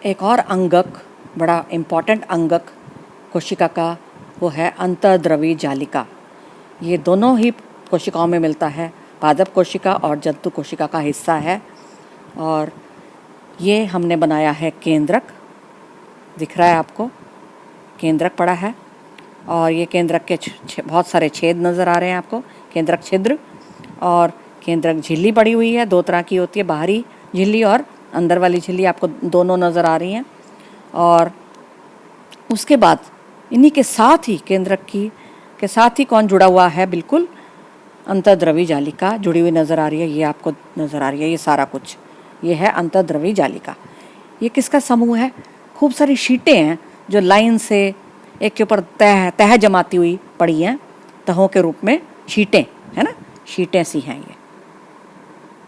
एक और अंगक, बड़ा इम्पॉर्टेंट अंगक कोशिका का, वो है अंतर्द्रवी जालिका। ये दोनों ही कोशिकाओं में मिलता है, पादप कोशिका और जंतु कोशिका का हिस्सा है। और ये हमने बनाया है केंद्रक, दिख रहा है आपको, केंद्रक पड़ा है। और ये केंद्रक के बहुत सारे छेद नज़र आ रहे हैं आपको, केंद्रक छिद्र। और केंद्रक झिल्ली पड़ी हुई है, दो तरह की होती है, बाहरी झिल्ली और अंदर वाली झिल्ली, आपको दोनों नज़र आ रही हैं। और उसके बाद इन्हीं के साथ ही केंद्रक के साथ ही कौन जुड़ा हुआ है, बिल्कुल अंतर्द्रवी जालिका जुड़ी हुई नज़र आ रही है। ये आपको नज़र आ रही है, ये सारा कुछ, ये है अंतर्द्रवी जालिका। ये किसका समूह है? खूब सारी शीटें हैं जो लाइन से एक के ऊपर तह जमाती हुई पड़ी हैं, तहों के रूप में शीटें, है ना, शीटें सी हैं ये।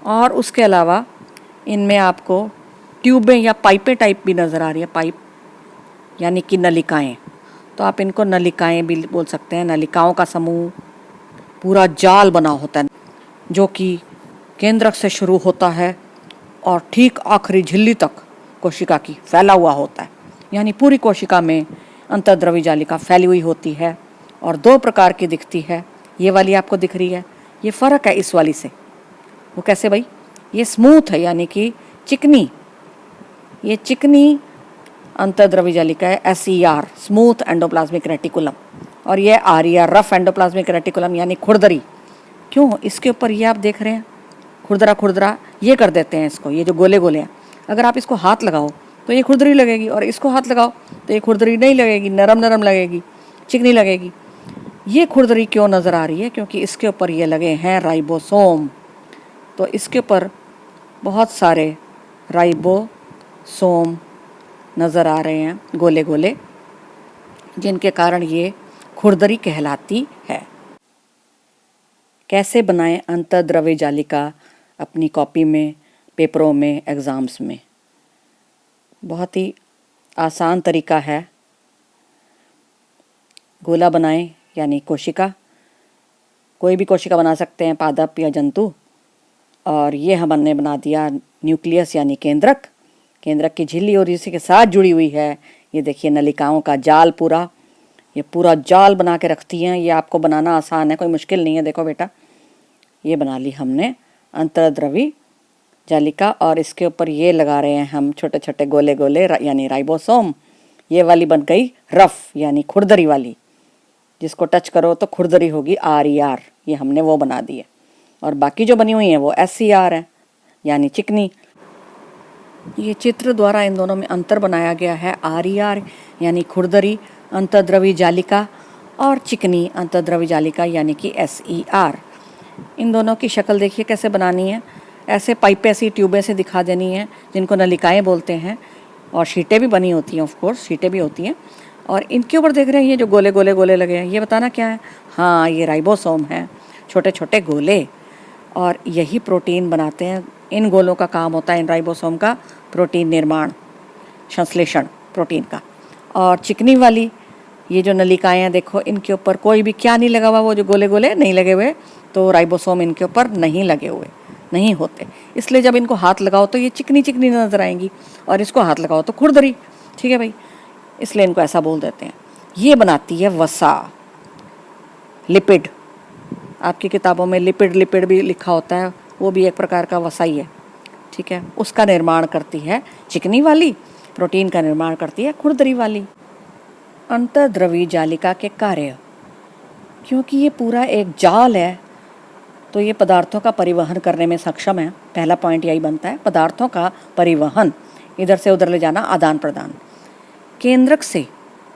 और उसके अलावा इनमें आपको ट्यूबें या पाइपें टाइप भी नज़र आ रही है, पाइप यानी कि नलिकाएं। तो आप इनको नलिकाएं भी बोल सकते हैं। नलिकाओं का समूह पूरा जाल बना होता है जो कि केंद्रक से शुरू होता है और ठीक आखिरी झिल्ली तक कोशिका की फैला हुआ होता है। यानी पूरी कोशिका में अंतर्द्रवी जालिका फैली हुई होती है और दो प्रकार की दिखती है। ये वाली आपको दिख रही है, ये फ़र्क है इस वाली से। वो कैसे भाई? ये स्मूथ है, यानी कि चिकनी, ये चिकनी अंतर्द्रवी जालिका है, SER, स्मूथ एंडोप्लाज्मिक रेटिकुलम। और ये RER, रफ एंडोप्लाज्मिक रेटिकुलम, यानी खुरदरी। क्यों? इसके ऊपर ये आप देख रहे हैं खुरदरा खुरदरा ये कर देते हैं इसको, ये जो गोले गोले हैं। अगर आप इसको हाथ लगाओ तो ये खुरदरी लगेगी, और इसको हाथ लगाओ तो ये खुरदरी नहीं लगेगी, नरम नरम लगेगी, चिकनी लगेगी। ये खुरदरी क्यों नज़र आ रही है? क्योंकि इसके ऊपर ये लगे हैं राइबोसोम। तो इसके ऊपर बहुत सारे राइबोसोम नज़र आ रहे हैं, गोले गोले, जिनके कारण ये खुरदरी कहलाती है। कैसे बनाएं अंतर्द्रवी जालिका अपनी कॉपी में, पेपरों में, एग्ज़ाम्स में? बहुत ही आसान तरीका है। गोला बनाएं, यानी कोशिका, कोई भी कोशिका बना सकते हैं, पादप या जंतु। और ये हमने बना दिया न्यूक्लियस, यानी केंद्रक, केंद्रक की झिल्ली और इसी के साथ जुड़ी हुई है। ये देखिए नलिकाओं का जाल, पूरा ये पूरा जाल बना के रखती हैं। ये आपको बनाना आसान है, कोई मुश्किल नहीं है। देखो बेटा, ये बना ली हमने अंतर्द्रवी जालिका, और इसके ऊपर ये लगा रहे हैं हम छोटे छोटे गोले गोले, यानी राइबोसोम। ये वाली बन गई रफ, यानी खुरदरी वाली, जिसको टच करो तो खुरदरी होगी, RER, ये हमने वो बना दी है। और बाकी जो बनी हुई हैं वो SER है, यानी चिकनी। ये चित्र द्वारा इन दोनों में अंतर बनाया गया है। RER यानी खुरदरी अंतर्द्रवी जालिका, और चिकनी अंतर्द्रवी जालिका यानी कि SER। इन दोनों की शक्ल देखिए कैसे बनानी है। ऐसे पाइपें सी, ट्यूबें से दिखा देनी है, जिनको नलिकाएं बोलते हैं। और शीटें भी बनी होती हैं, ऑफ कोर्स शीटें भी होती हैं। और इनके ऊपर देख रहे हैं ये जो गोले गोले गोले लगे हैं, ये बताना क्या है? हाँ, ये राइबोसोम है, छोटे छोटे गोले। और यही प्रोटीन बनाते हैं। इन गोलों का काम होता है, इन राइबोसोम का, प्रोटीन निर्माण, संश्लेषण प्रोटीन का। और चिकनी वाली ये जो नलिकाएं हैं, देखो इनके ऊपर कोई भी क्या नहीं लगा हुआ, वो जो गोले गोले नहीं लगे हुए, तो राइबोसोम इनके ऊपर नहीं लगे हुए, नहीं होते। इसलिए जब इनको हाथ लगाओ तो ये चिकनी चिकनी नज़र आएंगी, और इसको हाथ लगाओ तो खुरदरी। ठीक है भाई, इसलिए इनको ऐसा बोल देते हैं। ये बनाती है वसा, लिपिड। आपकी किताबों में लिपिड लिपिड भी लिखा होता है, वो भी एक प्रकार का वसा ही है। ठीक है, उसका निर्माण करती है चिकनी वाली, प्रोटीन का निर्माण करती है खुरदरी वाली। अंतर्द्रवी जालिका के कार्य, क्योंकि ये पूरा एक जाल है तो ये पदार्थों का परिवहन करने में सक्षम है। पहला पॉइंट यही बनता है, पदार्थों का परिवहन, इधर से उधर ले जाना, आदान प्रदान। केंद्रक से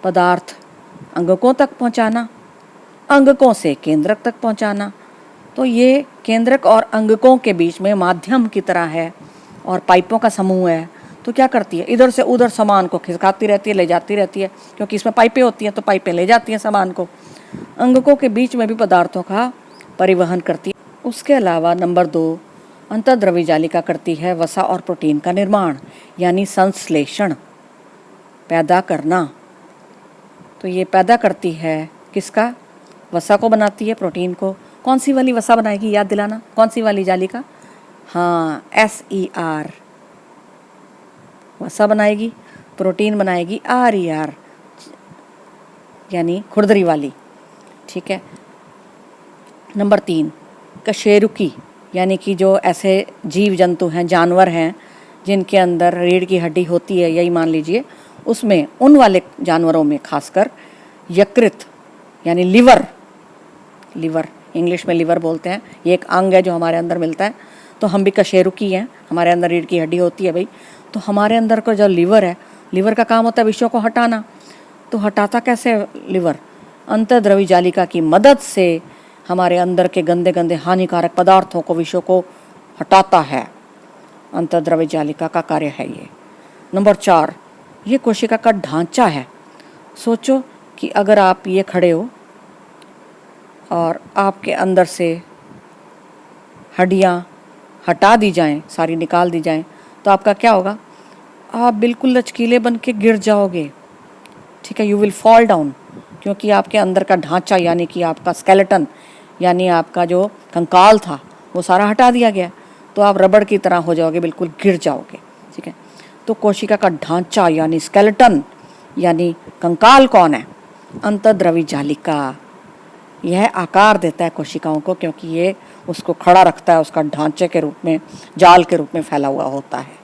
पदार्थ अंगकों तक पहुंचाना, अंगकों से केंद्रक तक पहुंचाना। तो ये केंद्रक और अंगकों के बीच में माध्यम की तरह है, और पाइपों का समूह है। तो क्या करती है? इधर से उधर सामान को खिसकाती रहती है, ले जाती रहती है, क्योंकि इसमें पाइपें होती हैं, तो पाइपें ले जाती हैं सामान को। अंगकों के बीच में भी पदार्थों का परिवहन करती है। उसके अलावा नंबर 2, अंतर्द्रवी जालिका करती है वसा और प्रोटीन का निर्माण, यानी संश्लेषण, पैदा करना। तो ये पैदा करती है किसका? वसा को बनाती है, प्रोटीन को। कौन सी वाली वसा बनाएगी, याद दिलाना, कौन सी वाली जालिका? हाँ, SER वसा बनाएगी। प्रोटीन बनाएगी RER यानी खुरदरी वाली, ठीक है। नंबर 3 कशेरुकी यानी कि जो ऐसे जीव जंतु हैं, जानवर हैं जिनके अंदर रीढ़ की हड्डी होती है, यही मान लीजिए, उसमें उन वाले जानवरों में खासकर यकृत यानी लिवर, इंग्लिश में लिवर बोलते हैं, ये एक अंग है जो हमारे अंदर मिलता है। तो हम भी कशेरुकी हैं, हमारे अंदर रीढ़ की हड्डी होती है भाई। तो हमारे अंदर का जो लिवर है, लिवर का काम होता है विषयों को हटाना। तो हटाता कैसे लिवर? अंतर्द्रवी जालिका की मदद से हमारे अंदर के गंदे गंदे हानिकारक पदार्थों को, विषयों को हटाता है। अंतर्द्रवी जालिका का कार्य है ये। नंबर 4 ये कोशिका का ढांचा है। सोचो कि अगर आप ये खड़े हो और आपके अंदर से हड्डियाँ हटा दी जाएं, सारी निकाल दी जाएं, तो आपका क्या होगा? आप बिल्कुल लचकीले बन के गिर जाओगे, ठीक है। यू विल फॉल डाउन, क्योंकि आपके अंदर का ढांचा यानी कि आपका स्केलेटन यानी आपका जो कंकाल था वो सारा हटा दिया गया। तो आप रबड़ की तरह हो जाओगे, बिल्कुल गिर जाओगे, ठीक है। तो कोशिका का ढांचा यानी स्केलेटन यानी कंकाल कौन है? अंतर्द्रवी जालिका। यह आकार देता है कोशिकाओं को, क्योंकि ये उसको खड़ा रखता है, उसका ढांचे के रूप में, जाल के रूप में फैला हुआ होता है।